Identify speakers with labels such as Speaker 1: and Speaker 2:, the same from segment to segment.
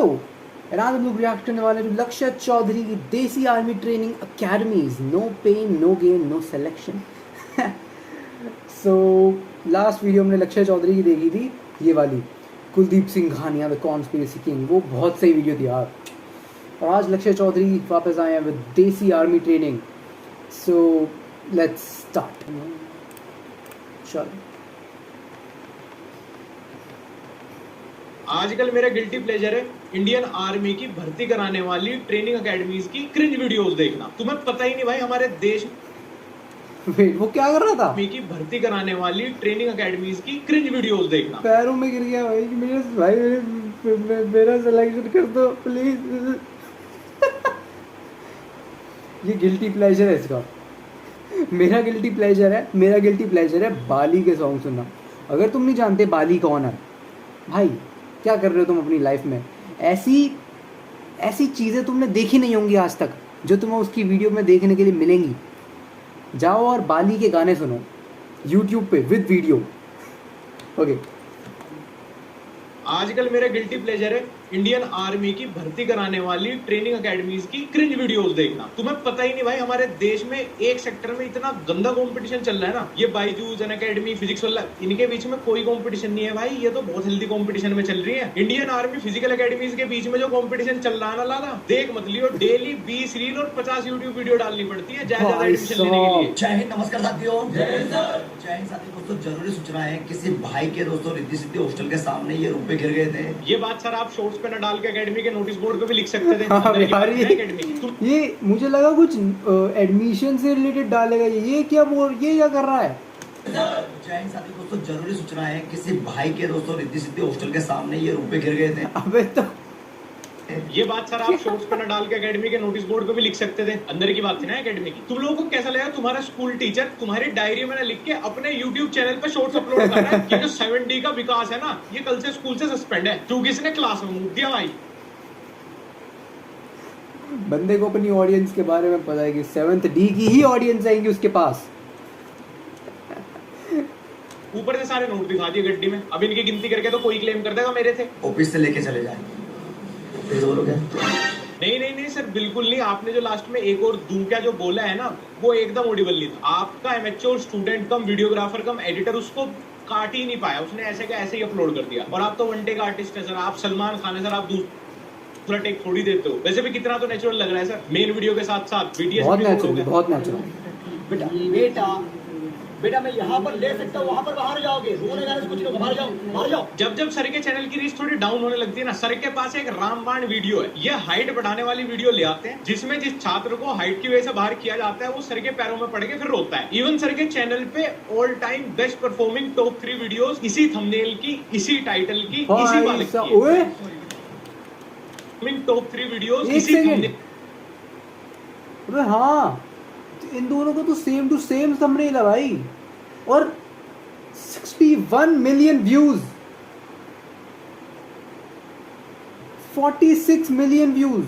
Speaker 1: और आज हम लोग रिएक्ट करने वाले हैं लक्ष्य चौधरी की देसी army training academies, no pain no gain no selection. So last video हमने लक्ष्य चौधरी की देखी थी, ये वाली Kuldeep Singh Ghania the conspiracy king, वो बहुत सही वीडियो थी यार। और आज लक्ष्य चौधरी वापस आए हैं विद देसी army training. So let's start. चलो,
Speaker 2: आजकल मेरा गिल्टी प्लेजर है इंडियन आर्मी की भर्ती कराने वाली ट्रेनिंग अकेडमीज की क्रिंज वीडियोस देखना। तुम्हें पता ही नहीं भाई, हमारे देश
Speaker 1: वो क्या कर रहा था?
Speaker 2: में की भर्ती कराने वाली ट्रेनिंग अकेडमीज की क्रिंज वीडियोस देखना।
Speaker 1: पैरों में गिर गया भाई, मेरा सिलेक्शन कर दो प्लीज। ये गिल्टी प्लेजर है इसका। मेरा गिल्टी प्लेजर है बाली के सॉन्ग सुनना। अगर तुम नहीं जानते बाली कौन है भाई, क्या कर रहे हो तुम अपनी लाइफ में? ऐसी चीज़ें तुमने देखी नहीं होंगी आज तक जो तुम्हें उसकी वीडियो में देखने के लिए मिलेंगी। जाओ और बाली के गाने सुनो YouTube पे विद वीडियो। ओके,
Speaker 2: आजकल मेरा गिल्टी प्लेजर है इंडियन आर्मी की भर्ती कराने वाली ट्रेनिंग अकेडमीज की क्रिंज वीडियोस देखना। तुम्हें पता ही नहीं भाई, हमारे देश में एक सेक्टर में इतना गंदा कंपटीशन चल रहा है ना, ये बायजूस अकेडमी फिजिक्स वाला, इनके बीच में कोई कंपटीशन नहीं है भाई, ये तो बहुत हेल्दी कंपटीशन में चल रही है। इंडियन आर्मी फिजिकल अकेडमीज के बीच में जो कंपटीशन चल रहा है ना लाला, देख मत लियो, डेली 20 रील और 50 यूट्यूब वीडियो डालनी पड़ती है ज्यादा एडमिशन लेने के लिए।
Speaker 3: जय हिंद, नमस्कार साथियों। जय हिंद साथियों। दोस्तों जरूरी सूचना है, किसी भाई के दोस्तों रिद्धि सिद्धि हॉस्टल के सामने ये रुपए गिर गए थे।
Speaker 2: ये बात सर आप शॉर्ट्स पे न डाल के एकेडमी के नोटिस बोर्ड पे भी लिख सकते थे।
Speaker 1: हाँ यार, ये मुझे लगा कुछ एडमिशन से रिलेटेड डालेगा। ये क्या कर रहा है?
Speaker 3: जय हिंद साथियों। दोस्तों जरूरी सूचना है, किसी भाई के दोस्तों रिद्धि सिद्धि हॉस्टल के सामने ये रुपए गिर गए थे।
Speaker 1: अबे तो
Speaker 2: ये बात सर आप शॉर्ट्स पे न डाल के एकेडमी के नोटिस बोर्ड पे भी लिख सकते थे। अंदर की बात थी ना एकेडमी की। तुम लोगों को कैसा लगा तुम्हारा स्कूल टीचर तुम्हारी डायरी में लिख के अपने YouTube चैनल पे शॉर्ट्स अपलोड कर रहा है? ये जो 7D का विकास है ना, ये कल से स्कूल से सस्पेंड है क्योंकि इसने क्लास में मूव दिया भाई।
Speaker 1: बंदे को अपनी ऑडियंस के बारे में पता है कि 7th D की ही ऑडियंस आएंगी उसके पास।
Speaker 2: ऊपर से सारे नोट दिखा दिए गड्डी में। अब इनकी गिनती करके तो कोई क्लेम कर देगा मेरे थे।
Speaker 3: ऑफिस से लेके चले जाएंगे।
Speaker 2: नहीं सर, बिल्कुल नहीं। आपने जो लास्ट में एक और दूंका जो बोला है ना, वो एकदम ऑडिबल नहीं था। आपका एमेच्योर स्टूडेंट कम वीडियोग्राफर कम एडिटर उसको काट ही नहीं पाया, उसने ऐसे का ऐसे ही अपलोड कर दिया। और आप तो वन टेक आर्टिस्ट है सर, आप सलमान खान है सर, आप दूसरा टेक थोड़ी देते हो। वैसे भी कितना तो नेचुरल लग रहा है सर, मेन वीडियो के साथ साथ बीटीएस
Speaker 1: बहुत नेचुरल।
Speaker 3: बेटा मैं यहाँ पर ले सकता हूँ, वहाँ पर बाहर जाओगे, रोने गाने से कुछ नहीं, बाहर जाओ।
Speaker 2: जब सर के चैनल की रीच थोड़ी डाउन होने लगती है ना, सर के पास एक रामबाण वीडियो है, ये हाइट बढ़ाने वाली वीडियो ले आते हैं, जिसमें जिस छात्र को हाइट की वजह से बाहर किया जाता है वो सर के पैरों में पड़ के फिर रोता है। इवन सर के चैनल पे all time best performing top 3 videos इसी थंबनेल की, इसी टाइटल की, इसी वाले की टॉप 3 वीडियोस इसी थंबनेल।
Speaker 1: अबे हाँ, इन दोनों को तो सेम टू सेम थंबनेल है भाई, और 61 मिलियन व्यूज, 46 मिलियन व्यूज।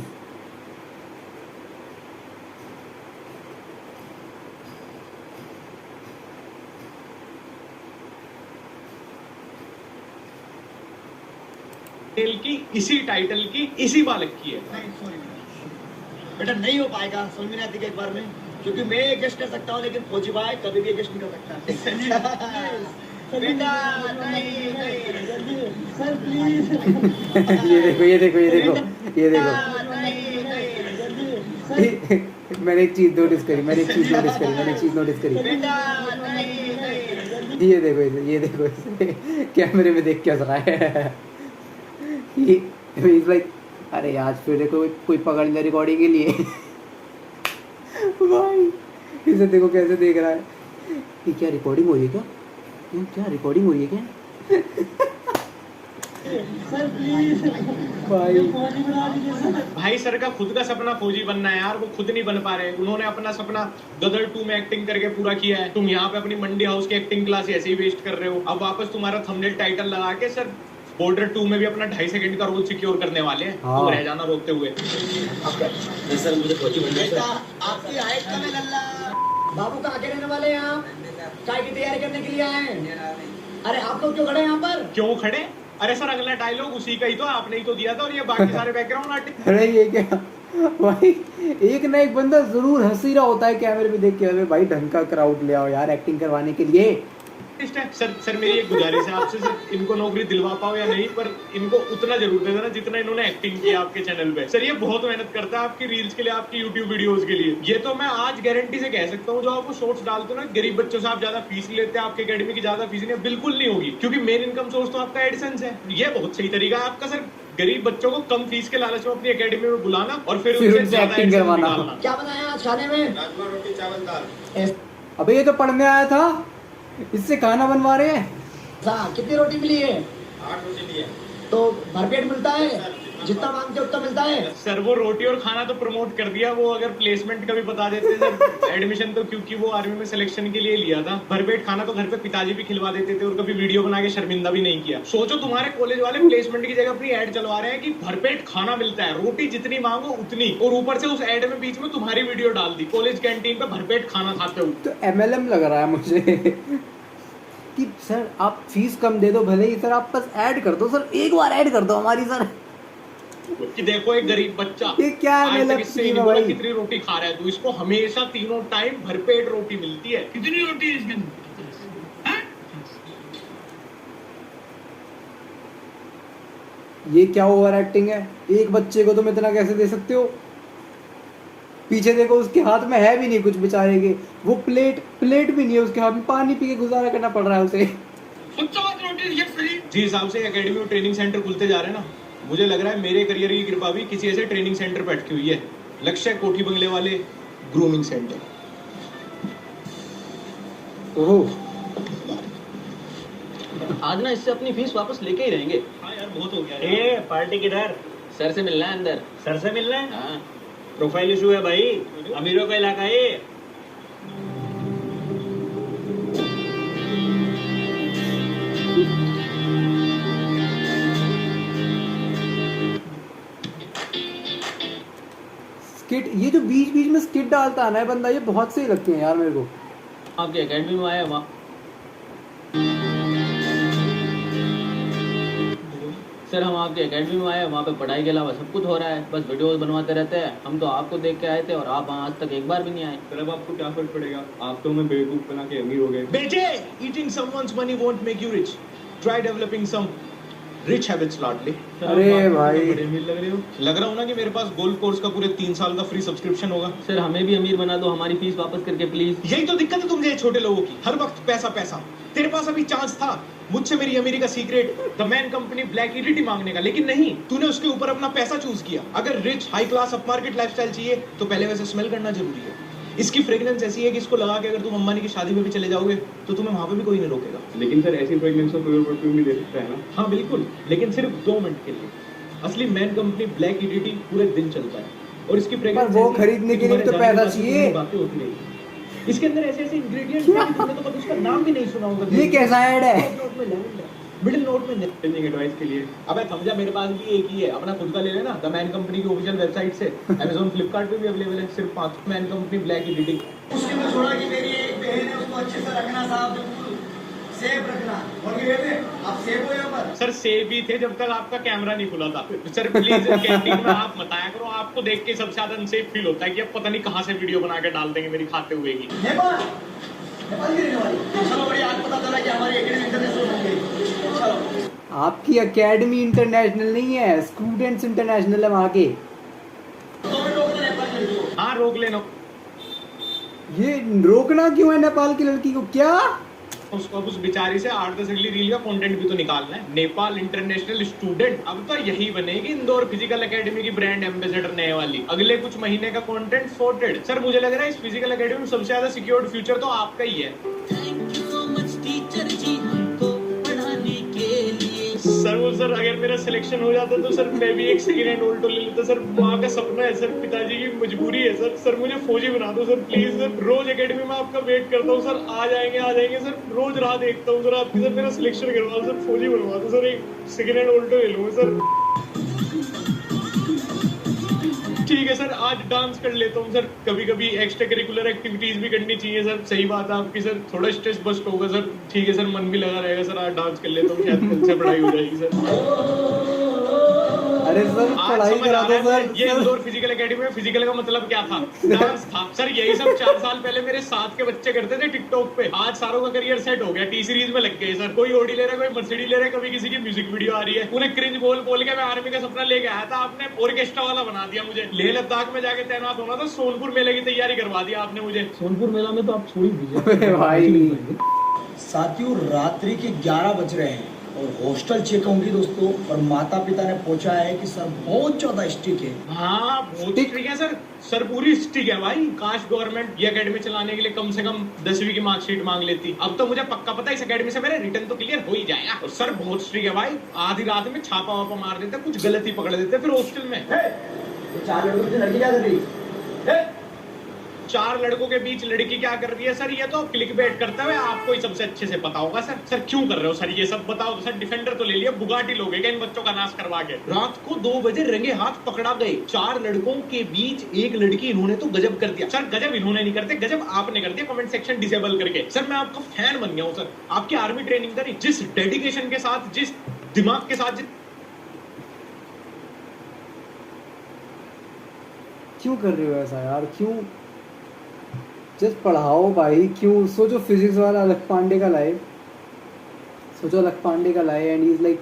Speaker 2: की, इसी टाइटल की, इसी बालक की है।
Speaker 3: बेटा नहीं हो पाएगा, समझ में नहीं आती एक बार में, क्योंकि मैं एडजस्ट कर सकता हूँ लेकिन फौजी भाई कभी भी एडजस्ट नहीं कर सकता। बेटा नहीं सर प्लीज।
Speaker 1: ये देखो मैंने एक चीज नोटिस करी। ये देखो कैमरे में देख के हंस रहा है। ये लाइक अरे आज फिर देखो कोई पकड़ लिया रिकॉर्डिंग के लिए। भाई इसे देखो कैसे देख रहा है। ये क्या रिकॉर्डिंग हो रही है क्या?
Speaker 2: भाई सर का खुद का सपना फौजी बनना है यार, वो खुद नहीं बन पा रहे। उन्होंने अपना सपना गदर 2 में एक्टिंग करके पूरा किया है। तुम यहाँ पे अपनी मंडी हाउस की एक्टिंग क्लास ऐसे ही वेस्ट कर रहे हो। अब वापस तुम्हारा थंबनेल टाइटल लगा के सर बॉर्डर 2 में भी अपना 2.5 सेकंड का रोल सिक्योर करने वाले हैं। तुम रह जाना रोकते हुए।
Speaker 3: सर मुझे फौजी बनना है। आपकी हाइट कम है लल्ला। बाबू कहाँ के रहने वाले हैं आप? चाय की तैयारी करने के लिए आए हैं? अरे आप लोग क्यों खड़े हैं यहाँ पर?
Speaker 2: क्यों खड़े? अरे सर अगला डायलॉग उसी का ही तो आपने ही तो दिया था, और ये बाकी सारे बैकग्राउंड आर्टिस्ट।
Speaker 1: अरे ये क्या भाई, एक ना एक बंदा जरूर हंस ही रहा होता है कैमरे पे देख के। अरे भाई ढंग का क्राउड ले आओ यार एक्टिंग करवाने के लिए।
Speaker 2: सर मेरी एक गुजारिश है आपसे, सर इनको नौकरी दिलवा पाओ या नहीं, पर इनको उतना जरूर दे देना जितना इन्होंने एक्टिंग किया आपके चैनल पे। सर ये बहुत मेहनत करता है आपकी रील्स के लिए, आपकी यूट्यूब वीडियोस के लिए। ये तो मैं आज गारंटी से कह सकता हूँ, जो आपको शॉर्ट्स डालते हो ना, गरीब बच्चों से आप ज्यादा फीस लेते हैं, आपके एकेडमी की ज्यादा फीस नहीं, बिल्कुल नहीं होगी, क्योंकि मेन इनकम सोर्स तो आपका एडसेंस है। ये बहुत सही तरीका है आपका सर, गरीब बच्चों को कम फीस के लालच में अपनी एकेडमी में बुलाना और फिर उनसे ज्यादा
Speaker 1: एक्टिंग करवाना।
Speaker 3: क्या बनाया आज खाने में?
Speaker 4: राजमा रोटी चावल दाल।
Speaker 1: अबे ये तो पढ़ने आया था, इससे खाना बनवा रहे हैं।
Speaker 3: कितनी रोटी मिली है?
Speaker 4: 8 रोटी लिए।
Speaker 3: तो भरपेट मिलता है? जितना मांगते उतना मिलता है?
Speaker 2: सर वो रोटी और खाना तो प्रमोट कर दिया, वो अगर प्लेसमेंट का भी बता देते सर। एडमिशन तो क्योंकि वो आर्मी में सिलेक्शन के लिए लिया था। भरपेट खाना तो घर पे पिताजी भी खिलवा देते थे, और कभी वीडियो बना के शर्मिंदा भी नहीं किया। सोचो तुम्हारे कॉलेज वाले प्लेसमेंट की जगह अपनी एड चलवा रहे हैं कि भरपेट खाना मिलता है, रोटी जितनी मांगो उतनी, और ऊपर से उस एड में बीच में तुम्हारी वीडियो डाल दी कॉलेज कैंटीन पे भरपेट खाना खाते हो।
Speaker 1: तो MLM लग रहा है मुझे कि सर आप फीस कम दे दो, भले ही सर आप बस ऐड कर दो, सर एक बार ऐड कर दो हमारी सर।
Speaker 2: कि देखो एक गरीब बच्चा
Speaker 1: ये क्या है,
Speaker 2: आज
Speaker 1: मतलब
Speaker 2: तक इससे
Speaker 1: स्कीम है
Speaker 2: नहीं बोला
Speaker 1: भाई।
Speaker 2: कितनी रोटी खा रहा है, तो इसको हमेशा तीनों टाइम भरपेट रोटी मिलती है। कितनी रोटी है इसके अंदर? हाँ?
Speaker 1: ये क्या ओवर एक्टिंग है, एक बच्चे को तुम इतना कैसे दे सकते हो? पीछे देखो उसके हाथ में है भी नहीं कुछ बेचारे के, वो प्लेट भी नहीं है उसके हाथ में, पानी पी के गुजारा करना पड़ रहा है उसे।
Speaker 2: जी हिसाब से एकेडमी और ट्रेनिंग सेंटर खुलते जा रहे हैं ना, मुझे लग रहा है मेरे करियर की कृपा भी किसी ऐसे ट्रेनिंग सेंटर पे अटकी हुई है। लक्ष्य कोठी बंगले वाले ग्रूमिंग सेंटर।
Speaker 1: ओह
Speaker 5: आज ना इससे अपनी फीस वापस लेके ही रहेंगे।
Speaker 2: हाँ यार बहुत हो गया।
Speaker 6: ए पार्टी किधर?
Speaker 5: सर से मिलना है अंदर।
Speaker 6: सर से मिलना है?
Speaker 5: हाँ
Speaker 6: प्रोफाइल इशू है भाई, अमीरों का इलाका है ये।
Speaker 1: स्किट, ये जो बीच बीच में स्किट डालता है ना ये बंदा, ये बहुत सही लगते हैं यार मेरे को।
Speaker 5: आपके एकेडमी में आया वहाँ सर, हम आपके एकेडमी में आए, वहाँ पे पढ़ाई के अलावा सब कुछ हो रहा है, बस वीडियोस बनवाते रहते हैं। हम तो आपको देख के आए थे और आप वहाँ आज तक एक बार भी नहीं आए।
Speaker 2: सर अब आपको क्या फर्क पड़ेगा, आप तो हमें बेवकूफ बना के अमीर हो गए। बेटे, eating someone's money won't make you rich. Try developing some rich habits लाडले।
Speaker 1: अरे भाई
Speaker 2: बड़े अमीर लग रहे हो। लग रहा हो ना कि मेरे पास गोल्ड कोर्स का पूरे 3 साल का फ्री सब्सक्रिप्शन होगा।
Speaker 5: सर हमें भी अमीर बना दो, हमारी फीस वापस करके प्लीज।
Speaker 2: यही तो दिक्कत है तुम छोटे लोगों की, हर वक्त पैसा पैसा। तेरे पास अभी चांस था मुझसे मेरी अमीरी का secret the man company black इडिटी मांगने का, लेकिन नहीं, तूने उसके ऊपर अपना पैसा चूज किया। अगर rich high class upmarket lifestyle चाहिए तो पहले वैसे स्मेल करना जरूरी है। इसकी फ्रेग्रेंस ऐसी है कि इसको लगा के अगर तुम अंबानी की शादी में भी चले जाओगे तो तुम्हें वहां पे भी कोई नहीं रोकेगा।
Speaker 7: लेकिन सर ऐसी फ्रेग्रेंस तो प्योर परफ्यूम भी दे सकता है ना?
Speaker 2: हाँ बिल्कुल, लेकिन सिर्फ 2 मिनट के लिए। असली मैन कंपनी ब्लैक इडिटी पूरे दिन चलता है, और इसकी फ्रेग्रेंस
Speaker 1: वो खरीदने के लिए तो पैसा चाहिए।
Speaker 2: बातें होती रहेगी। इसके अंदर ऐसे ऐसे इंग्रेडिएंट्स हैं कि तुमने तो कभी उसका नाम भी नहीं सुना होगा।
Speaker 1: ये कैसा ऐड है?
Speaker 2: मिडिल नोट में
Speaker 7: ट्रेनिंग एडवाइस के लिए।
Speaker 2: अबे समझा, मेरे पास भी एक ही है, अपना खुद का ले लेना। द मैन कंपनी की ऑफिशियल वेबसाइट से, Amazon फ्लिपकार्ट पे भी अवेलेबल है। सिर्फ 5 मैन कंपनी ब्लैक एडिटिंग।
Speaker 3: उसके में छोड़ा कि मेरी एक बहन है, उसको अच्छे से रखना साहब, बिल्कुल सेफ रखना। और ये बेटे आप सेफ हो यहाँ पर?
Speaker 2: सर सेव ही थे जब तक आपका कैमरा नहीं खुला था। सर प्लीज कैंटीन में आप बताया करो, आपको देख के सबसे ज्यादा अनसेफ फील होता है कि अब पता नहीं कहाँ से वीडियो बना के डाल देंगे मेरी खाते हुए की।
Speaker 3: नेपाल की रहने वाली। चलो बड़ी आज पता चला कि हमारी एकेडमी इंटरनेशनल बन गई। चलो
Speaker 1: आपकी एकेडमी इंटरनेशनल नहीं है, स्टूडेंट्स इंटरनेशनल है वहाँ के।
Speaker 3: 2 मिनट रोक ले नेपाल की।
Speaker 2: हाँ रोक लेना।
Speaker 1: ये रोकना क्यों है नेपाल की लड़की को? क्या
Speaker 2: उसको उस बेचारी से 8-10 अगली रील का कंटेंट भी तो निकालना है। नेपाल इंटरनेशनल स्टूडेंट, अब तो यही बनेगी इंदौर फिजिकल एकेडमी की ब्रांड एम्बेसडर नए वाली। अगले कुछ महीने का कंटेंट सॉर्टेड। सर मुझे लग रहा है इस फिजिकल एकेडमी में सबसे ज्यादा सिक्योर्ड फ्यूचर तो आपका ही है। सर अगर मेरा सिलेक्शन हो जाता तो सर मैं भी एक सेकंड हैंड ऑल्टो ले लेता। सर माँ का सपना है सर, पिताजी की मजबूरी है सर। सर मुझे फौजी बना दो sir please sir. Rose academy में आपका वेट करता हूँ सर, आ जाएंगे सर, रोज राह देखता हूँ सर आपकी। सर मेरा सिलेक्शन करवा दो सर, फौजी बनवा दो सर, एक सेकंड हैंड ऑल्टो ले लूंगा सर। ठीक है सर, आज डांस कर लेता हूँ सर। कभी कभी एक्स्ट्रा करिकुलर एक्टिविटीज भी करनी चाहिए सर। सही बात है आपकी सर, थोड़ा स्ट्रेस बस्ट होगा सर। ठीक है सर, मन भी लगा रहेगा सर। आज डांस कर लेता हूँ, शायद कल से पढ़ाई हो जाएगी सर।
Speaker 1: अरे सर
Speaker 2: आज
Speaker 1: पढ़ाई
Speaker 2: समझ
Speaker 1: करा
Speaker 2: आ
Speaker 1: दो
Speaker 2: रहा है
Speaker 1: सर।
Speaker 2: ये इंदौर फिजिकल एकेडमी में फिजिकल का मतलब क्या था? डांस था सर। यही सब 4 साल पहले मेरे साथ के बच्चे करते थे टिकटॉक पे। आज सारों का करियर सेट हो गया, टी सीरीज में लग गए सर। कोई ओडी ले रहा है, कोई मर्सिडीज ले रहा है, कभी किसी की म्यूजिक वीडियो आ रही है। उन्हें क्रिंज बोल बोल के मैं आर्मी का सपना लेके आया था, आपने ऑर्केस्ट्रा वाला बना दिया मुझे। लेह लद्दाख में जाके तैनात होना था, सोनपुर मेले की तैयारी करवा दिया आपने मुझे।
Speaker 8: सोनपुर मेला में तो आप छोड़ ही दीजिए
Speaker 1: अरे भाई
Speaker 3: साथियों, रात्रि के 11 बज रहे हैं और हॉस्टल चेक होंगी दोस्तों, और माता पिता ने पूछा है कि सर बहुत ज्यादा स्ट्रिक्ट है।
Speaker 2: हाँ बहुत स्ट्रिक्ट है सर। सर पूरी स्ट्रिक्ट है भाई। काश गवर्नमेंट ये एकेडमी चलाने के लिए कम से कम 10वीं की मार्कशीट मांग लेती। अब तो मुझे पक्का पता है इस एकेडमी से मेरे रिटर्न तो क्लियर हो ही जाएगा। और सर बहुत स्ट्रिक्ट है भाई। आधी रात में छापा वापा मार देते, कुछ गलती पकड़ देते फिर हॉस्टल में।
Speaker 3: 4 लड़कों से लड़की क्या कर रही?
Speaker 2: 4 लड़कों के बीच लड़की क्या कर रही है सर? ये तो क्लिक बेट करते हुए आपको ही सबसे अच्छे से पता होगा सर। सर क्यों कर रहे हो सर ये सब? बताओ सर। डिफेंडर तो ले लिया, बुगाटी लोगे क्या इन बच्चों का नाश करवा के? रात को 2 बजे रंगे हाथ पकड़ा गए 4 लड़कों के बीच एक लड़की। इन्होंने तो गजब कर दिया सर। गजब इन्होंने नहीं करते, गजब आपने कर दिया कमेंट सेक्शन डिसेबल करके। सर मैं आपका फैन बन गया हूँ सर। आपकी आर्मी ट्रेनिंग करी, जिस डेडिकेशन के साथ, जिस दिमाग के साथ,
Speaker 1: क्यों कर रहे हो ऐसा यार? क्यों? जस्ट पढ़ाओ भाई। क्यों? सोचो फिजिक्स वाला अलग पांडे का लाए, सोचो अलग पांडे का लाए and he is like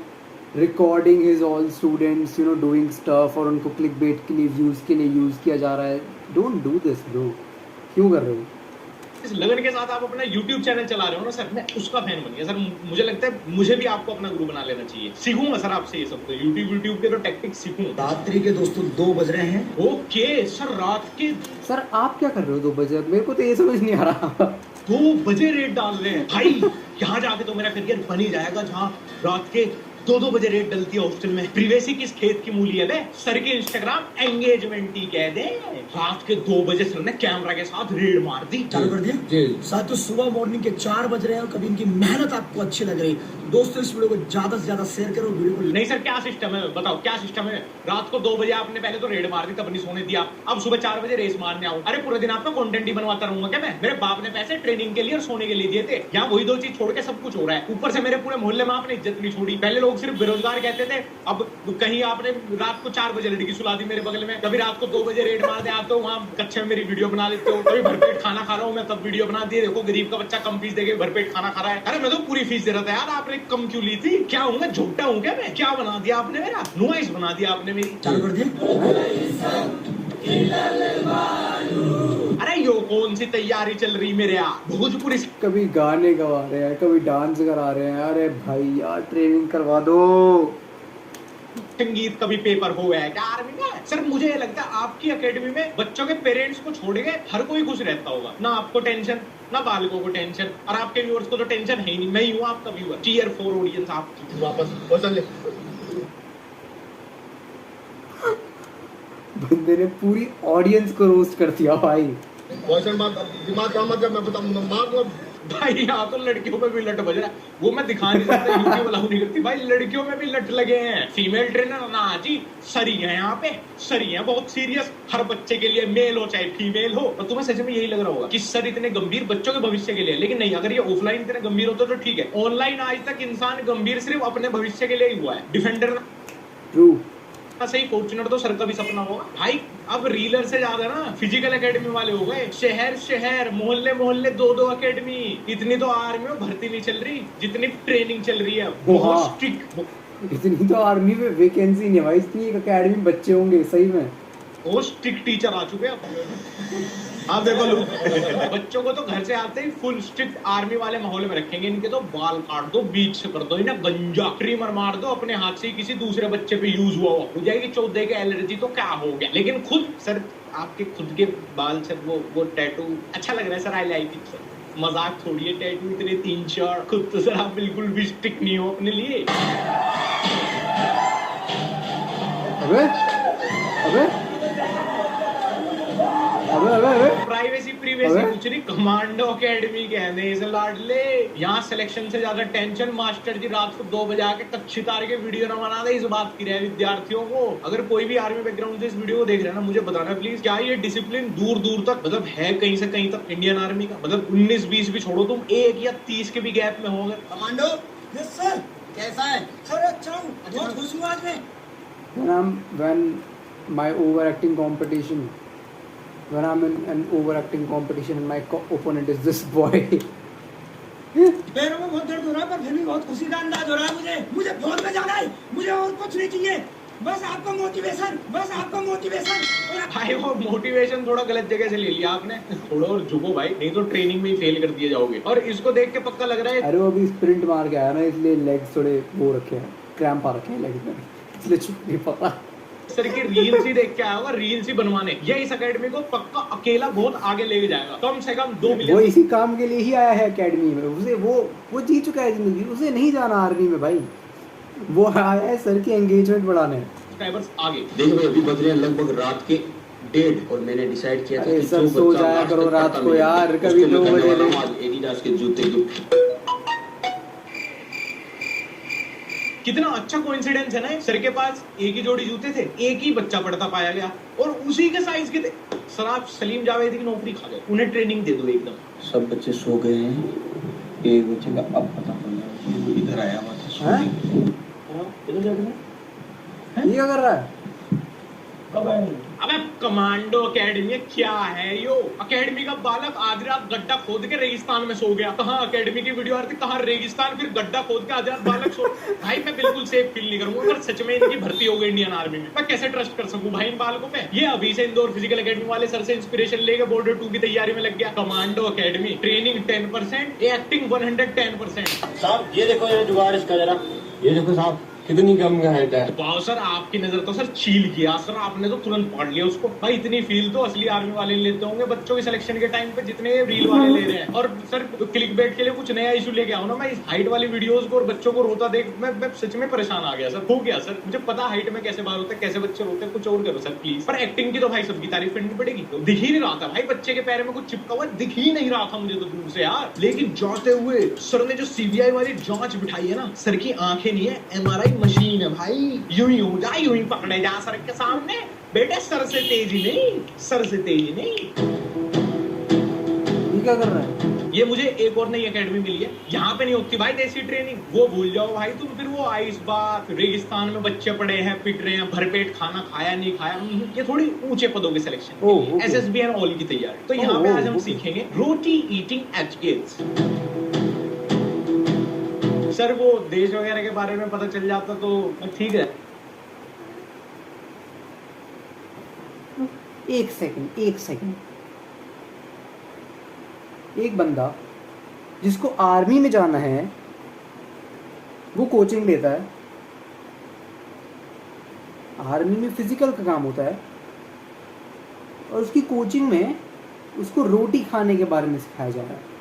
Speaker 1: recording his all students you know doing stuff, और उनको क्लिक बेट के लिए व्यूज के लिए यूज किया जा रहा है। Don't do this bro. क्यों कर रहे हो?
Speaker 2: इस लगन के साथ आप अपना YouTube चैनल चला रहे हो ना सर, मैं उसका फैन बन गया सर। मुझे लगता है मुझे भी आपको अपना गुरु बना लेना चाहिए। सीखूंगा सर आपसे ये सब। तो YouTube के तो टेक्टिक्स सीखूंगा।
Speaker 3: रात्रि के दोस्तों 2 बज रहे हैं।
Speaker 2: ओके सर, रात के
Speaker 1: सर आप क्या कर रहे हो 2 बजे? मेरे को तो ये समझ नहीं आ रहा।
Speaker 2: 2 बजे रेट डाल रहे हैं भाई। यहाँ जाके तो मेरा करियर बन ही जाएगा, जहाँ रात के 2 बजे रेट डलती है हॉस्टल में। प्रिवेसी किस खेत की मूली है बे? सर के इंस्टाग्राम एंगेजमेंट ही कह दे। रात के 2 बजे सर ने कैमरा के साथ रेड मार दी।
Speaker 3: चालू कर दिया साथियों। सुबह मॉर्निंग के 4 बज रहे हैं और कभी इनकी मेहनत आपको अच्छी लग रही दोस्तों, इस वीडियो को ज्यादा से ज्यादा शेयर करो। वीडियो को
Speaker 2: नहीं सर, क्या सिस्टम है बताओ, क्या सिस्टम है? रात को 2 बजे आपने पहले तो रेड मार दी, तब नहीं सोने दिया। अब सुबह 4 बजे रेस मारने आऊं? अरे पूरे दिन आपका कंटेंट ही बनवाता रहूंगा क्या मैं? मेरे बाप ने पैसे ट्रेनिंग के लिए और सोने के लिए दिए थे। यहाँ वही 2 चीज छोड़ के सब कुछ हो रहा है। ऊपर से मेरे पूरे मोहल्ले में आपने इज्जत नहीं छोड़ी। पहले लोग सिर्फ बेरोजगार कहते थे, अब कहीं आपने रात को 4 बजे लड़की सुला दी मेरे बगल में। कभी रात को 2 बजे रेड मार दे आते हो, वहाँ कच्चे में मेरी वीडियो बना लेते हो। कभी भरपेट खाना खा रहा हूँ मैं, तब वीडियो बना दिए, देखो गरीब का बच्चा कम फीस देके भरपेट खाना खा रहा है। अरे मैं तो पूरी फीस दे रहा था यार, आपने कम क्यों ली थी? क्या हूँ मैं, झोटा हूँ क्या मैं? क्या बना दिया आपने मेरा? नुआइस बना दिया आपने मेरी।
Speaker 3: चालू कर दिया।
Speaker 2: अरे यो कौन सी तैयारी चल रही मेरे यहाँ? भोजपुरी
Speaker 1: कभी गाने गवा रहे हैं, कभी डांस करा रहे हैं। अरे भाई यार ट्रेनिंग करवा दो।
Speaker 2: संगीत का भी पेपर हुआ है क्या आर्मी में? सर मुझे ये लगता है आपकी एकेडमी में बच्चों के पेरेंट्स को छोड़ के हर कोई खुश रहता होगा। ना आपको टेंशन, ना बालकों को टेंशन, और आपके व्यूअर्स को तो टेंशन है ही नहीं। मैं ही हूँ आपका व्यूअर। टियर 4 ऑडियंस आपकी।
Speaker 4: वापस ले।
Speaker 1: बंदे ने पूरी ऑडियंस को रोस्ट कर दिया भाई।
Speaker 4: दिमाग काम मत कर, मैं बताऊंगा मार दूंगा।
Speaker 2: भाई यहाँ तो लड़कियों में भी लट बज रहा है, वो मैं दिखा नहीं सकता, यूट्यूब अलाउ नहीं करती। भाई लड़कियों में भी लट लगे हैं। फीमेल ट्रेनर ना जी, सरी है यहाँ पे, सरी है बहुत सीरियस हर बच्चे के लिए, मेल हो चाहे फीमेल हो। और तुम्हें सच में यही लग रहा होगा कि सर इतने गंभीर बच्चों के भविष्य के लिए, लेकिन नहीं, अगर ये ऑफलाइन इतने गंभीर होते तो ठीक है। ऑनलाइन आज तक इंसान गंभीर सिर्फ अपने भविष्य के लिए ही हुआ है। डिफेंडर
Speaker 1: ट्रू
Speaker 2: सही, फॉर्च्यूनर तो सर का भी सपना होगा भाई। अब रीलर से ज्यादा ना फिजिकल एकेडमी वाले हो गए। शहर शहर, मोहल्ले मोहल्ले 2-2 एकेडमी। इतनी तो आर्मी में भर्ती नहीं चल रही जितनी ट्रेनिंग चल रही है। बहुत स्ट्रिक्ट।
Speaker 1: इतनी तो आर्मी में वैकेंसी नहीं है भाई, इतनी एक एकेडमी में बच्चे होंगे सही में।
Speaker 2: वो स्ट्रिक्ट टीचर आ चुके हैं। आप देखो लोग बच्चों को तो घर से आते ही फुल स्ट्रिक्ट आर्मी वाले माहौल में रखेंगे। इनके तो बाल काट दो, बीच से कर दो, इन्हें गंजा ट्रिमर मार दो, अपने हाथ से किसी दूसरे बच्चे पे यूज हुआ हो जाएगी 14 के एलर्जी तो क्या हो गया। लेकिन खुद सर आपके खुद के बाल से वो टैटू अच्छा लग रहा है sir. I like it sir. मजाक छोड़िए, टैटू इतने 3-4, खुद तो सर आप बिल्कुल भी स्ट्रिक्ट नहीं हो अपने लिए।
Speaker 1: अबे अबे अबे
Speaker 2: प्राइवेसी प्रीवेसी कुछ नहीं, कमांडो अकेडमी कहने इसे लाडले। यहाँ सिलेक्शन से ज्यादा टेंशन मास्टर जी रात को 2 बजे आके कच्ची तार के वीडियो ना बना दे, इस बात की रहे विद्यार्थियों को। अगर कोई भी आर्मी बैकग्राउंड से इस वीडियो को देख रहा है ना, मुझे बताना प्लीज, क्या ये डिसिप्लिन दूर दूर तक मतलब है कहीं से कहीं तक इंडियन आर्मी का? मतलब 19-20 भी छोड़ो, तुम 1 या 30 के भी गैप में होगे।
Speaker 3: कमांडो यस सर, कैसा है सर? अच्छा हूँ, बहुत खुश हूँ आज मैं।
Speaker 1: When my overacting competition, when I'm in an overacting competition and my opponent is this boy.
Speaker 3: पैरों में बहुत दर्द हो रहा है पर फिर भी बहुत खुशी का अंदाज हो रहा है मुझे बहुत मजा आ रहा है, मुझे और कुछ नहीं चाहिए, बस आपका मोटिवेशन, बस आपका मोटिवेशन।
Speaker 2: भाई वो मोटिवेशन थोड़ा गलत जगह से ले लिया आपने, थोड़ा और झुको भाई, नहीं तो ट्रेनिंग में ही फेल कर दिए जाओगे। और इसको देख के पक्का लग रहा है
Speaker 1: अरे वो अभी स्प्रिंट मार के आया ना, इसलिए लेग्स थोड़े वो रखे हैं, क्रैम्प आ रखे हैं लेग्स में, इसलिए छुप नहीं पता।
Speaker 2: सर की रील्स ही देख के आया होगा, रील्स ही बनवाने। ये इस एकेडमी को पक्का अकेला बहुत आगे लेके जाएगा, कम से कम 2 मिलियन।
Speaker 1: वो इसी काम के लिए ही आया है एकेडमी में, उसे वो जी चुका है जिंदगी, उसे नहीं जाना आर्मी में भाई, वो आया है सर की एंगेजमेंट बढ़ाने।
Speaker 2: सब्सक्राइबर्स आगे
Speaker 9: देख भाई, अभी बज रहे हैं लगभग रात के 1:30 और मैंने डिसाइड किया था
Speaker 1: अरे
Speaker 9: कि
Speaker 1: सर सो जाया करो रात को यार, कभी 2 बजे
Speaker 9: आज एडिडास के जूते गिफ्ट।
Speaker 2: कितना अच्छा कोइंसिडेंस है ना, सर के पास एक ही जोड़ी जूते थे, एक ही बच्चा पढ़ता पाया गया और उसी के साइज के थे। सर आप सलीम जावेदी की नौकरी खा गए, उन्हें ट्रेनिंग दे दो एकदम।
Speaker 9: सब बच्चे सो गए हैं, एक बच्चे का अब पता चला, इधर आया हुआ
Speaker 1: ये क्या कर रहा है?
Speaker 2: अबे कमांडो अकेडमी क्या है यो? अकेडमी का बालक आधी रात गड्ढा खोद के रेगिस्तान में सो गया। कहाँ अकेडमी की वीडियो आ रही थी, कहाँ रेगिस्तान, फिर गड्ढा खोद के आधी रात बालक सो। भाई मैं बिल्कुल सेफ फील नहीं करूंगा अगर सच में इनकी भर्ती हो गई इंडियन आर्मी में। मैं कैसे ट्रस्ट कर सकूं भाई इन बालकों पे? ये अभी से इंदौर फिजिकल अकेडमी वाले सर से इंस्पिरेशन लेके बॉर्डर 2 की तैयारी में लग गया। Commando academy training 10%, acting 110%।
Speaker 3: साहब ये देखो, ये जुगाड़ इसका जरा, ये देखो साहब कितनी कम हाइट है।
Speaker 2: वाह सर, आपकी नजर तो सर चील किया सर, आपने तो तुरंत पढ़ लिया उसको। भाई इतनी फील तो असली आर्मी वाले लेते होंगे बच्चों के सिलेक्शन के टाइम पे जितने रील वाले ले रहे हैं। और सर क्लिक बेट के लिए कुछ नया इशू लेके आओ ना, मैं इस हाइट वाली वीडियोस को और बच्चों को रोता देख मैं सच में परेशान आ गया सर, हो गया सर। मुझे पता हाइट में कैसे बाहर होता है, कैसे बच्चे रोते हैं, कुछ और करो सर प्लीज। पर एक्टिंग की तो भाई सबकी तारीफ करनी पड़ेगी। तो दिख ही नहीं रहा था भाई, बच्चे के पैर में कुछ चिपका हुआ दिख ही नहीं रहा था मुझे तो दूर से यार। लेकिन जाते हुए सर ने जो सीबीआई वाली जांच बिठाई है ना, सर की आंखें नहीं है, MRI मशीन है भाई। यूं ही हो जा, यूं ही पकड़े जा सर के सामने। बेटे सर से तेजी नहीं, सर से तेजी नहीं।
Speaker 1: ये क्या कर रहा है?
Speaker 2: ये मुझे एक और नई एकेडमी मिली है, यहाँ पे नहीं होती भाई देसी ट्रेनिंग, वो भूल जाओ भाई तुम। फिर वो आइस बात, रेगिस्तान में बच्चे पड़े हैं, पिट रहे हैं, भरपेट खाना खाया नहीं खाया, ये थोड़ी ऊंचे पदों के सिलेक्शन, SSB एंड ऑल की तैयारी। तो यहाँ पे आज हम सीखेंगे रोटी ईटिंग एटिकेट्स। सर वो देश वगैरह के बारे में पता चल जाता तो ठीक है।
Speaker 1: एक सेकंड, एक बंदा जिसको आर्मी में जाना है वो कोचिंग लेता है, आर्मी में फिजिकल का काम होता है और उसकी कोचिंग में उसको रोटी खाने के बारे में सिखाया जा रहा है।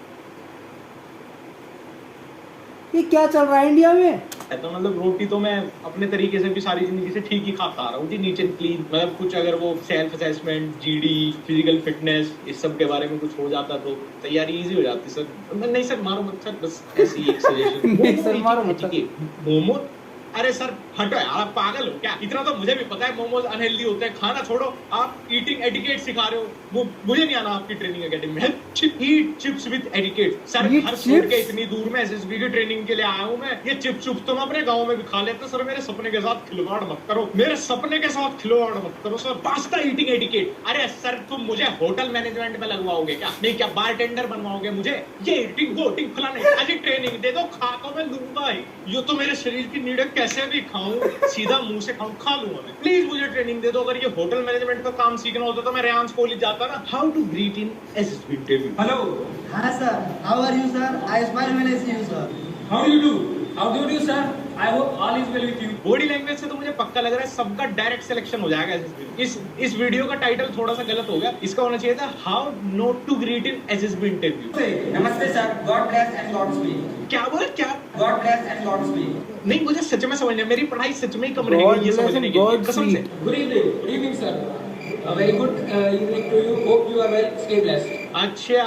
Speaker 1: ये क्या चल रहा है इंडिया में?
Speaker 2: तो मतलब रोटी तो मैं अपने तरीके से भी सारी जिंदगी से ठीक ही खाता आ रहा हूँ जी, नीट एंड क्लीन। मतलब कुछ अगर वो self assessment, GD, physical fitness, इस सब के बारे में कुछ हो जाता तो तैयारी इजी हो जाती सर। नहीं सर मारो मत सर, बस ऐसी एक सजेशन।
Speaker 1: नहीं सर मारो मत।
Speaker 2: मोमो, अरे सर हटो यार, आप पागल हो क्या? इतना तो मुझे भी पता है मोमोज अनहेल्दी होते हैं, खाना छोड़ो, आप ईटिंग एटिकेट सिखा रहे हो। मुझे नहीं आना आपकी ट्रेनिंग एकेडमी में। ईट चिप्स विद एटिकेट। सर घर छोड़ के इतनी दूर में SSB की ट्रेनिंग के लिए आया हूँ मैं। ये चिप्स तो मैं अपने गाँव में भी खा लेता। सर मेरे सपने के साथ खिलवाड़ मत करो, मेरे सपने के साथ खिलवाड़ मत करो सर। Pasta eating etiquette. अरे सर तुम मुझे होटल मैनेजमेंट में लगवाओगे क्या? नहीं क्या बारटेंडर बनवाओगे मुझे? ये ईटिंग वोटिंग फलाने आज ट्रेनिंग दे दो, खा तो मैं लूंगा ही। ये तो मेरे शरीर की नीड है, कैसे भी खाऊं, सीधा मुंह से खाऊं, खा लूंगा मैं। प्लीज मुझे ट्रेनिंग दे दो। अगर ये होटल मैनेजमेंट का काम सीखना होता तो मैं रेयांस कॉलेज जाता ना। How to greet in SSB interview.
Speaker 3: Hello, हाँ sir, how are you sir? I smile when I see you sir.
Speaker 8: How do you sir? I hope all is well with you.
Speaker 2: Body language से तो मुझे पक्का लग रहा है सबका direct selection हो जाएगा SSB। इस वीडियो का टाइटल थोड़ा सा गलत हो गया, इसका होना चाहिए था how not to greet in SSB interview.
Speaker 3: नमस्ते sir, God bless and God speed.
Speaker 2: क्या बोल क्या?
Speaker 3: God bless and God speed.
Speaker 2: नहीं मुझे सच में समझना, मेरी पढ़ाई सच में ही कम रहेगी ये समझने की कसम से।
Speaker 8: Good evening sir. A very good evening to you. Hope you are well. Stay blessed.
Speaker 2: अच्छा,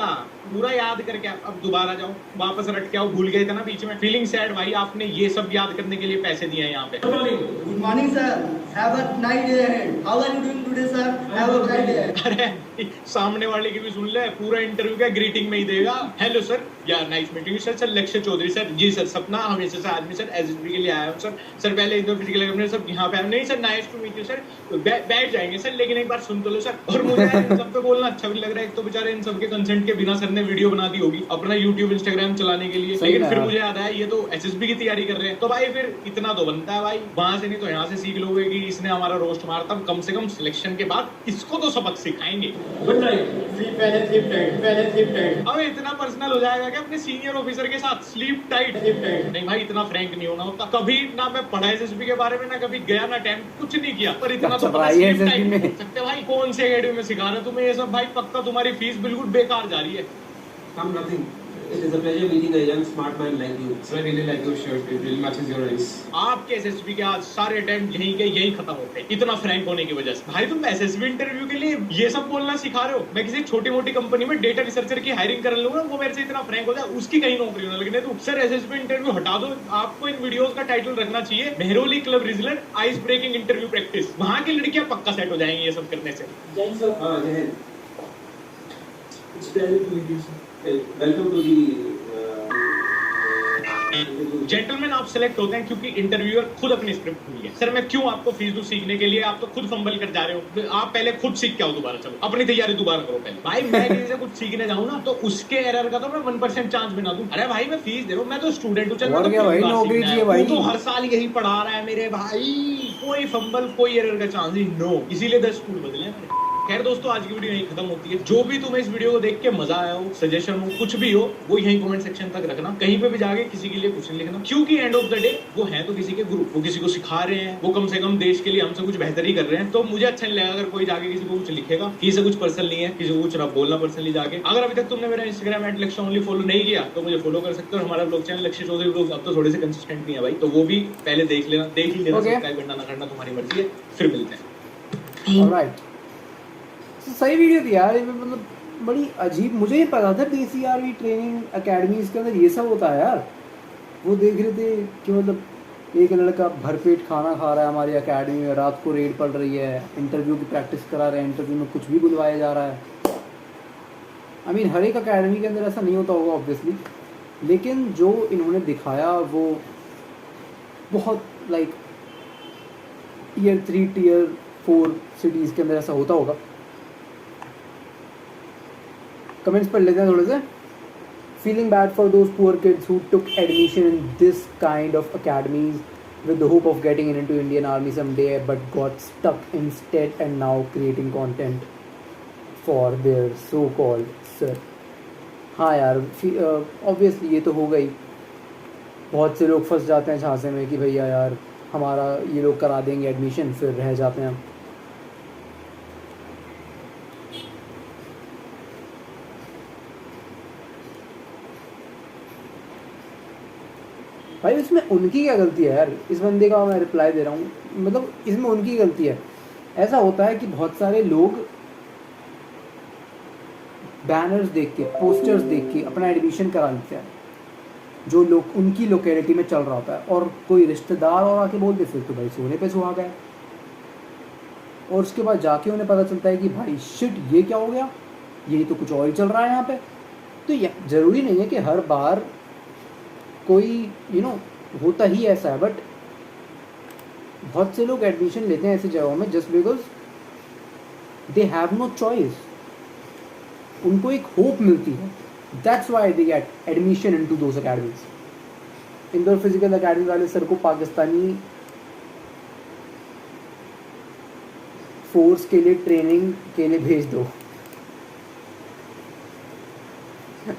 Speaker 2: पूरा याद करके अब दोबारा जाओ, वापस रट के आओ, भूल गए थे ना बीच में। फीलिंग सैड भाई, आपने ये सब याद करने के लिए पैसे दिए हैं यहाँ पे।
Speaker 3: Good morning, sir. Have a nice day ahead. How are you doing today, sir? Have a great day.
Speaker 2: अरे सामने वाले की भी सुन ले, पूरा इंटरव्यू क्या ग्रीटिंग में ही देगा। हेलो सर, या nice meeting you sir. Sir लक्ष्य चौधरी सर, जी सर सपना हमेशा से आदमी सर, एसएसबी के लिए आया हूँ सर। सर पहले इंदौर फिजिकल एग्जामिनर सर यहाँ पे आया नहीं sir, nice to meet you sir. बैठ जाएंगे सर, लेकिन एक बार सुन तो लो सर। और मुझे इन सब पे बोलना अच्छा भी लग रहा है। एक तो बेचारे इन सबके कंसेंट के बिना सर ने वीडियो बना दी होगी अपना यूट्यूब इंस्टाग्राम चलाने के लिए, लेकिन फिर मुझे याद आया ये तो एसएसबी की तैयारी कर रहे हैं, तो भाई फिर इतना तो बनता है भाई, वहां से नहीं तो यहाँ से सीख लोगे कि इसने हमारा रोस्ट मारा, तब कम से कम सिलेक्शन के बाद इसको तो सबक सिखाएंगे।
Speaker 8: Good night.
Speaker 2: अब इतना पर्सनल हो जाएगा कि अपने सीनियर ऑफिसर के साथ स्लीप टाइट। नहीं भाई, इतना फ्रैंक नहीं होना होता। कभी ना मैं पढ़ा एसएसबी के बारे में, ना कभी गया, ना अटेम्प्ट, कुछ नहीं किया, पर इतना तो पता स्लीप टाइट नहीं हो सकते भाई। कौन से एकेडमी में सिखा रहे तुम्हें ये सब भाई? पक्का तुम्हारी फीस बिल्कुल बेकार जा रही है।
Speaker 7: Come nothing. It is a pleasure meeting a young smart man like you.
Speaker 6: Sir, I really like your shirt. It really matches your eyes.
Speaker 2: आपके एसएसबी के आज सारे अटेम्प्ट यहीं के यहीं खत्म होते हैं, इतना फ्रैंक होने की वजह से। भाई तुम एसएसबी इंटरव्यू के लिए ये सब बोलना सिखा रहे हो? मैं किसी छोटी मोटी कंपनी में डेटा रिसर्चर की हायरिंग कर लूंगा, वो मेरे से इतना फ्रैंक हो जाए, उसकी कहीं नौकरी होने लगे। तो सर एसएसबी इंटरव्यू हटा दो, आपको इन वीडियोस का टाइटल रखना चाहिए मेहरोली क्लब रिजलर आइस ब्रेकिंग इंटरव्यू प्रैक्टिस। वहां की लड़कियां पक्का सेट हो जाएंगी ये सब करने से।
Speaker 8: Jai sir.
Speaker 7: Jai.
Speaker 8: It's pleasure to meet you, sir.
Speaker 7: Welcome to the.
Speaker 2: Gentleman आप सिलेक्ट होते हैं क्योंकि इंटरव्यूअर खुद अपनी स्क्रिप्ट भूल गया। सर मैं क्यों आपको फीस दूं सीखने के लिए? आप तो खुद फंबल कर जा रहे हो। आप पहले खुद सीख के आओ दोबारा, चलो अपनी तैयारी दोबारा करो पहले। भाई मैं किसी से कुछ सीखने जाऊं ना तो उसके एरर का तो मैं 1% चांस भी ना दूं। अरे भाई मैं फीस दे रहा हूं, मैं तो स्टूडेंट हूं, चल मैं तो
Speaker 1: भाई नौकरी चाहिए भाई,
Speaker 2: तू तो हर साल यही पढ़ा रहा है मेरे भाई, कोई फंबल कोई एरर का चांस ही नो, इसीलिए 10 स्कूल बदले हैं। खैर दोस्तों, आज की वीडियो यहीं खत्म होती है। जो भी तुम्हें इस वीडियो को देख के मजा आया हो, सजेशन हो, कुछ भी हो, वो यहीं कमेंट सेक्शन तक रखना। कहीं पे भी जाके किसी के लिए कुछ नहीं लिखना, क्योंकि एंड ऑफ द डे वो है तो किसी के गुरु, वो किसी को सिखा रहे हैं, वो कम से कम देश के लिए हमसे कुछ बेहतर ही कर रहे हैं। तो मुझे अच्छा नहीं लगेगा अगर कोई जाके किसी को कुछ लिखेगा। किसी से कुछ पर्सनल नहीं है, किसी को कुछ बोलना पर्सनली जाके। अगर अभी तक तुमने मेरा इंस्टाग्राम @लक्ष्य फॉलो नहीं किया तो मुझे फॉलो कर सकते हो। हमारा ब्लॉग चैनल लक्ष्य चौधरी ब्लॉग अब तो थोड़े से कंसिस्टेंट नहीं है भाई, तो वो भी पहले देख लेना, देख ही लेना। सब्सक्राइब करना ना करना तुम्हारी मर्जी है। फिर मिलते हैं।
Speaker 1: ऑलराइट, सही वीडियो थी यार, मतलब बड़ी अजीब। मुझे ही पता था देसी आर्मी ट्रेनिंग अकेडमीज के अंदर ये सब होता है यार। वो देख रहे थे कि मतलब एक लड़का भरपेट खाना खा रहा है हमारी अकेडमी में, रात को रेड पड़ रही है, इंटरव्यू की प्रैक्टिस करा रहे हैं, इंटरव्यू में कुछ भी बुलवाया जा रहा है। आई मीन हर एक अकेडमी के अंदर ऐसा नहीं होता होगा ऑब्वियसली, लेकिन जो इन्होंने दिखाया वो बहुत लाइक टियर 3 टियर 4 सिटीज़ के अंदर ऐसा होता होगा। कमेंट्स पढ़ लेते हैं थोड़े से। Feeling bad for those poor kids who took admission in this kind of academies with the hope of getting into Indian Army someday but got stuck instead and now creating content for their so-called sir. हाँ यार, obviously ये तो हो गई। बहुत से लोग फंस जाते हैं झांसे में कि भैया यार हमारा ये लोग करा देंगे एडमिशन, फिर रह जाते हैं। भाई इसमें उनकी क्या गलती है यार? इस बंदे का मैं रिप्लाई दे रहा हूँ, मतलब इसमें उनकी गलती है। ऐसा होता है कि बहुत सारे लोग बैनर्स देख के, पोस्टर्स देख के अपना एडमिशन करा लेते हैं जो लोग उनकी लोकेलिटी में चल रहा होता है, और कोई रिश्तेदार और आके बोल दे फिर तो भाई सोने पे सुहागा है। और उसके बाद जाके उन्हें पता चलता है कि भाई शिट ये क्या हो गया, यही तो कुछ और ही चल रहा है यहाँ पे। तो ज़रूरी नहीं है कि हर बार कोई होता ही ऐसा है, बट बहुत से लोग एडमिशन लेते हैं ऐसी जगहों में just because they have no choice. उनको एक होप मिलती है, that's why they get admission into those academies. Indore physical academy वाले सर को पाकिस्तानी फोर्स के लिए ट्रेनिंग के लिए भेज दो,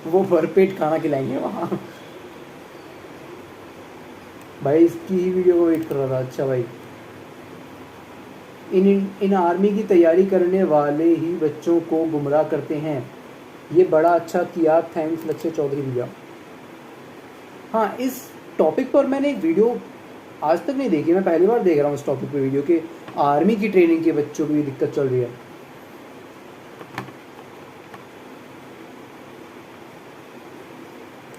Speaker 1: वो भरपेट खाना खिलाएंगे वहाँ। भाई इसकी ही वीडियो को वेट कर रहा था। अच्छा भाई, इन आर्मी की तैयारी करने वाले ही बच्चों को गुमराह करते हैं, ये बड़ा अच्छा किया, थैंक्स लक्ष्य चौधरी भैया। हाँ, इस टॉपिक पर मैंने एक वीडियो आज तक नहीं देखी, मैं पहली बार देख रहा हूँ इस टॉपिक पे वीडियो कि आर्मी की ट्रेनिंग के बच्चों की दिक्कत चल रही है।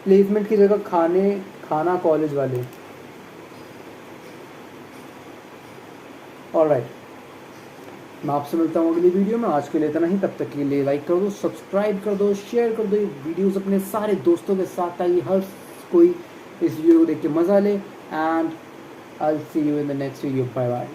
Speaker 1: प्लेसमेंट की जगह खाना कॉलेज वाले। ऑलराइट, मैं आपसे मिलता हूँ अगली वीडियो में। आज के लिए इतना ही, तब तक के लिए लाइक कर दो, सब्सक्राइब कर दो, शेयर कर दो ये वीडियोस अपने सारे दोस्तों के साथ, ताकि हर कोई इस वीडियो को देख के मज़ा ले। And I will see you in the next video. Bye bye.